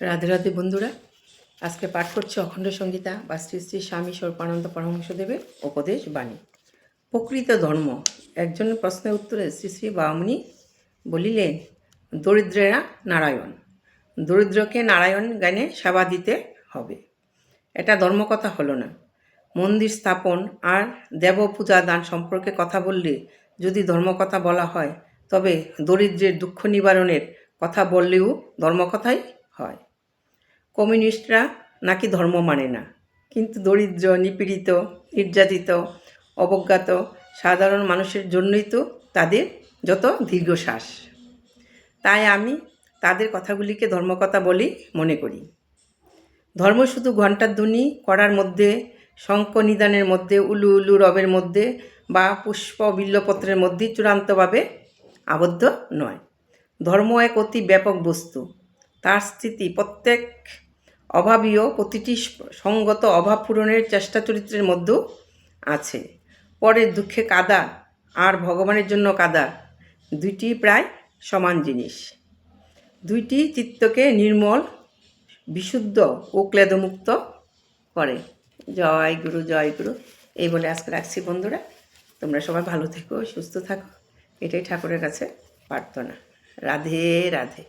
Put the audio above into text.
রাধে রাধে বন্ধুরা, আজকে পাঠ করছি অখণ্ড সংগীতা বা শ্রী শ্রী স্বামী স্বরূপানন্দ পরমহংসদেবের উপদেশ বাণী। প্রকৃত ধর্ম। একজনের প্রশ্নের উত্তরে শ্রী শ্রী বামুনি বলিলেন, দরিদ্রেরা নারায়ণ, দরিদ্রকে নারায়ণ জ্ঞানে সেবা দিতে হবে। এটা ধর্মকথা হলো না। মন্দির স্থাপন আর দেব পূজা দান সম্পর্কে কথা বললে যদি ধর্মকথা বলা হয়, তবে দরিদ্রের দুঃখ নিবারণের কথা বললেও ধর্মকথাই হয়। কমিউনিস্টরা নাকি ধর্ম মানে না, কিন্তু দরিদ্র, নিপীড়িত, নির্যাতিত, অবজ্ঞাত সাধারণ মানুষের জন্যই তো তাদের যত দীর্ঘশ্বাস। তাই আমি তাদের কথাগুলিকে ধর্মকথা বলেই মনে করি। ধর্ম শুধু ঘণ্টার ধ্বনি করার মধ্যে, শঙ্খ নিদানের মধ্যে, উলু উলু রবের মধ্যে বা পুষ্প বিল্লপত্রের মধ্যেই চূড়ান্তভাবে আবদ্ধ নয়। ধর্ম এক অতি ব্যাপক বস্তু। তার স্থিতি প্রত্যেক অভাবীয় প্রতিটি সঙ্গত অভাব পূরণের চেষ্টা চরিত্রের মধ্যেও আছে। পরের দুঃখে কাঁদা আর ভগবানের জন্য কাঁদা দুইটি প্রায় সমান জিনিস। দুইটি চিত্তকে নির্মল, বিশুদ্ধ ও ক্লেদমুক্ত করে। জয় গুরু, জয় গুরু। এই বলে আজকে রাখছি বন্ধুরা। তোমরা সবাই ভালো থেকো, সুস্থ থাকো, এটাই ঠাকুরের কাছে প্রার্থনা। রাধে রাধে।